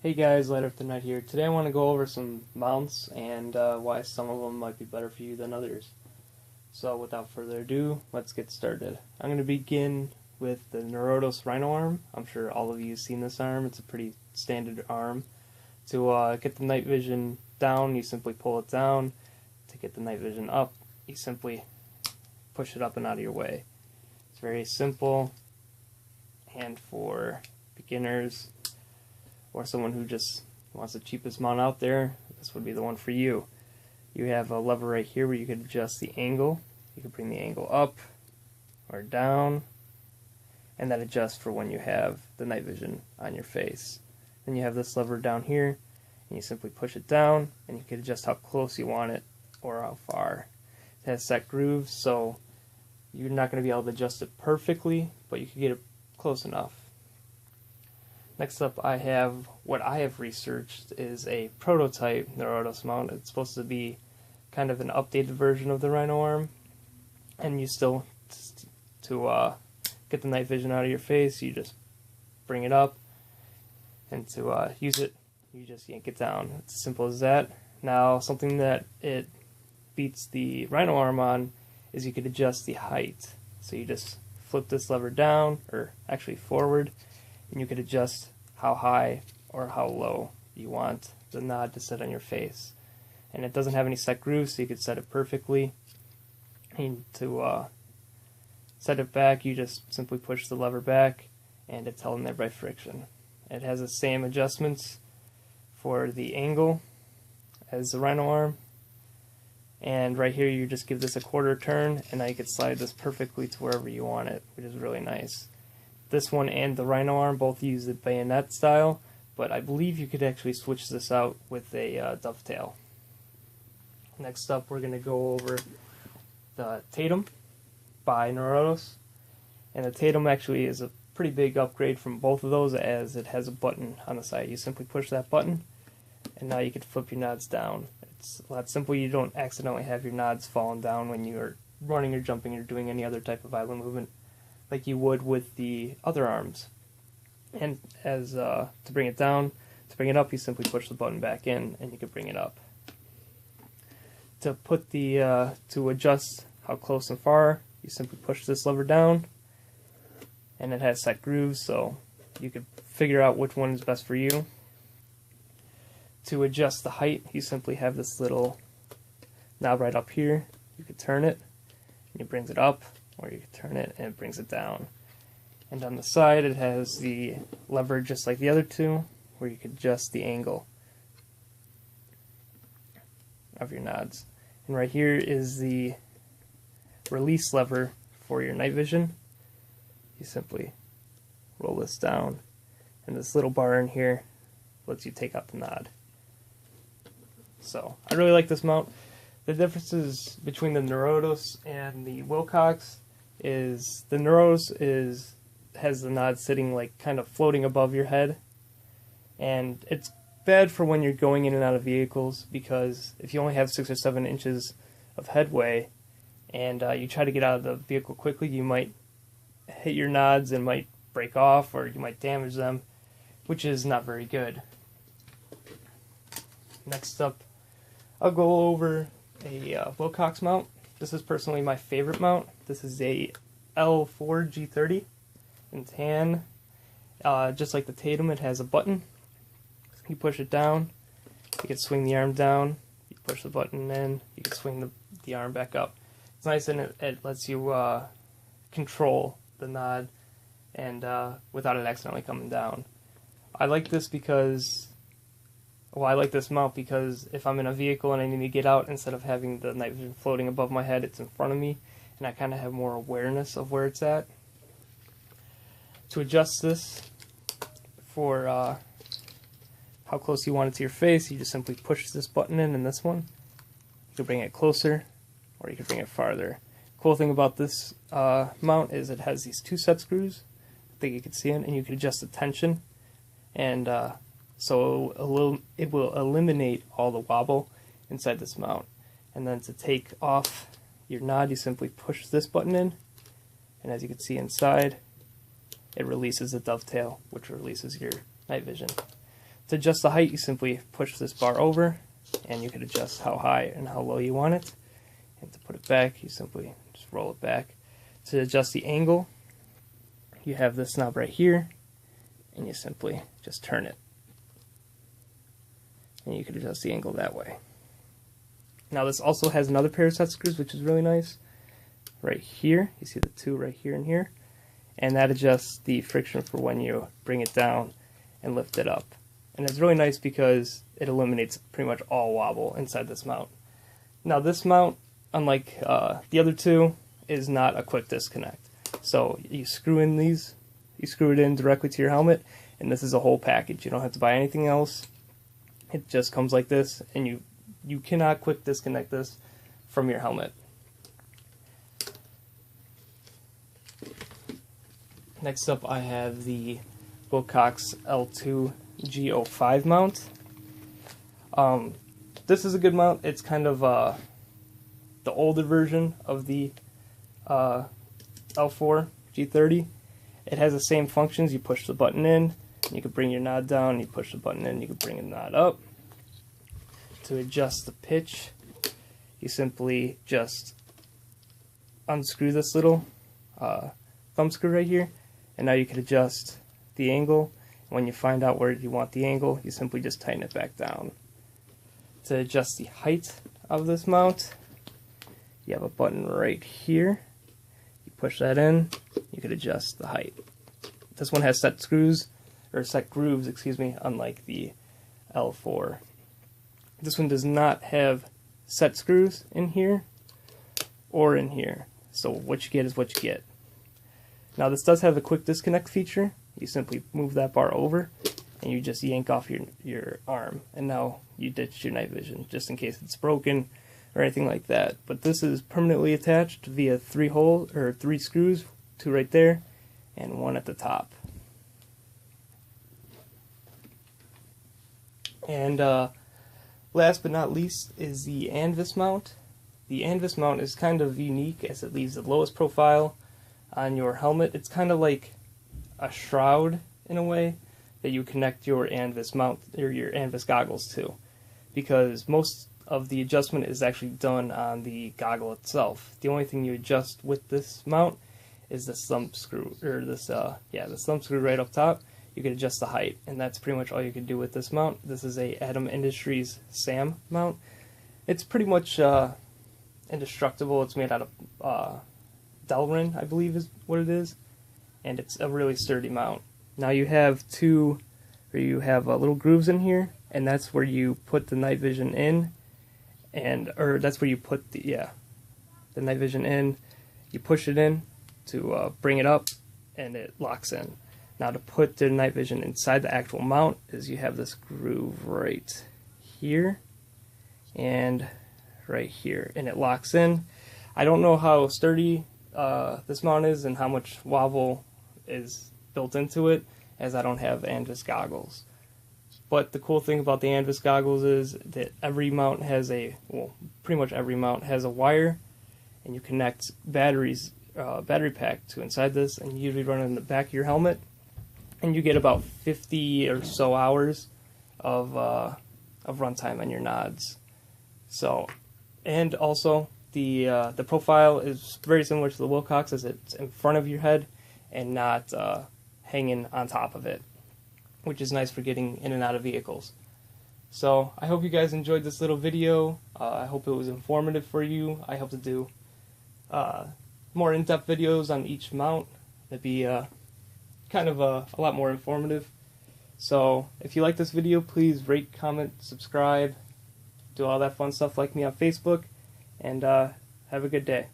Hey guys, Light Up the Night here. Today I want to go over some mounts and why some of them might be better for you than others. So without further ado, let's get started. I'm going to begin with the Norotos Rhino Arm. I'm sure all of you have seen this arm. It's a pretty standard arm. To get the night vision down, you simply pull it down. To get the night vision up, you simply push it up and out of your way. It's very simple, and for beginners or someone who just wants the cheapest mount out there, this would be the one for you. You have a lever right here where you can adjust the angle. You can bring the angle up or down, and that adjusts for when you have the night vision on your face. Then you have this lever down here, and you simply push it down, and you can adjust how close you want it or how far. It has set grooves, so you're not going to be able to adjust it perfectly, but you can get it close enough. Next up, I have what I have researched is a prototype Norotos mount. It's supposed to be kind of an updated version of the Rhino Arm, and you still, to get the night vision out of your face, you just bring it up, and to use it, you just yank it down. It's as simple as that. Now, something that it beats the Rhino Arm on is you could adjust the height. So you just flip this lever down, or actually forward, and you could adjust how high or how low you want the nod to sit on your face. And it doesn't have any set grooves, so you could set it perfectly. And to set it back, you just simply push the lever back, and it's held in there by friction. It has the same adjustments for the angle as the Rhino Arm. And right here, you just give this a quarter turn, and now you can slide this perfectly to wherever you want it, which is really nice. This one and the Rhino Arm both use the bayonet style, but I believe you could actually switch this out with a dovetail. Next up, we're going to go over the TATM by Norotos. And the TATM actually is a pretty big upgrade from both of those, as it has a button on the side. You simply push that button, and now you can flip your nods down. It's a lot simple. You don't accidentally have your nods falling down when you're running or jumping or doing any other type of idle movement like you would with the other arms. And as to bring it down, to bring it up, you simply push the button back in, and you can bring it up. To put the to adjust how close and far, you simply push this lever down, and it has set grooves, so you can figure out which one is best for you. To adjust the height, you simply have this little knob right up here. You can turn it, and it brings it up, or you can turn it and it brings it down. And on the side, it has the lever just like the other two, where you can adjust the angle of your nods. And right here is the release lever for your night vision. You simply roll this down, and this little bar in here lets you take out the nod. So, I really like this mount. The differences between the Norotos and the Wilcox is the Norotos has the nod sitting like kind of floating above your head, and it's bad for when you're going in and out of vehicles, because if you only have 6 or 7 inches of headway and you try to get out of the vehicle quickly, you might hit your nods and might break off, or you might damage them, which is not very good. Next up, I'll go over a Wilcox mount. This is personally my favorite mount. This is a L4 G30 in tan. Just like the TATM, it has a button. You push it down, you can swing the arm down. You push the button in, you can swing the arm back up. It's nice, and it lets you control the nod and without it accidentally coming down. I like this because, well, I like this mount because if I'm in a vehicle and I need to get out, instead of having the night vision floating above my head, it's in front of me, and I kind of have more awareness of where it's at. To adjust this for how close you want it to your face, you just simply push this button in, and this one. You can bring it closer, or you can bring it farther. Cool thing about this mount is it has these 2 set screws. I think you can see it, and you can adjust the tension, and so it will eliminate all the wobble inside this mount. And then to take off your nod, you simply push this button in, and as you can see inside, it releases the dovetail, which releases your night vision. To adjust the height, you simply push this bar over, and you can adjust how high and how low you want it. And to put it back, you simply just roll it back. To adjust the angle, you have this knob right here, and you simply just turn it. And you can adjust the angle that way. Now this also has another pair of set screws, which is really nice. Right here, you see the two right here and here. And that adjusts the friction for when you bring it down and lift it up. And it's really nice because it eliminates pretty much all wobble inside this mount. Now this mount, unlike the other two, is not a quick disconnect. So you screw in these, you screw it in directly to your helmet, and this is a whole package. You don't have to buy anything else. It just comes like this, and you cannot quick disconnect this from your helmet. Next up, I have the Wilcox L2 G05 mount. This is a good mount. It's kind of the older version of the L4 G30. It has the same functions. You push the button in, you can bring your nod down, you push the button in, you can bring the nod up. To adjust the pitch, you simply just unscrew this little thumb screw right here, and now you can adjust the angle. When you find out where you want the angle, you simply just tighten it back down. To adjust the height of this mount, you have a button right here. You push that in, you can adjust the height. This one has set screws, or set grooves, excuse me, unlike the L4. This one does not have set screws in here or in here. So what you get is what you get. Now this does have a quick disconnect feature. You simply move that bar over and you just yank off your arm, and now you ditch your night vision just in case it's broken or anything like that. But this is permanently attached via 3 screws, 2 right there and 1 at the top. And last but not least is the Anvis mount. The Anvis mount is kind of unique as it leaves the lowest profile on your helmet. It's kind of like a shroud in a way that you connect your Anvis mount or your Anvis goggles to, because most of the adjustment is actually done on the goggle itself. The only thing you adjust with this mount is this thumb screw, or this thumb screw right up top. You can adjust the height, and that's pretty much all you can do with this mount. This is a Atom Industries SAM mount. It's pretty much indestructible. It's made out of Delrin, I believe is what it is, and it's a really sturdy mount. Now you have little grooves in here, and that's where you put the night vision in, or that's where you put the night vision in. You push it in to bring it up, and it locks in. Now to put the night vision inside the actual mount is you have this groove right here and right here, and it locks in. I don't know how sturdy this mount is and how much wobble is built into it, as I don't have Anvis goggles. But the cool thing about the Anvis goggles is that every mount has pretty much every mount has a wire, and you connect battery pack to inside this, and you usually run it in the back of your helmet, and you get about 50 or so hours of runtime on your nods. So, and also the profile is very similar to the Wilcox, as it's in front of your head and not hanging on top of it, which is nice for getting in and out of vehicles. So I hope you guys enjoyed this little video. I hope it was informative for you. I hope to do more in-depth videos on each mount. That'd be kind of a lot more informative. So if you like this video, please rate, comment, subscribe, do all that fun stuff like me on Facebook, and have a good day.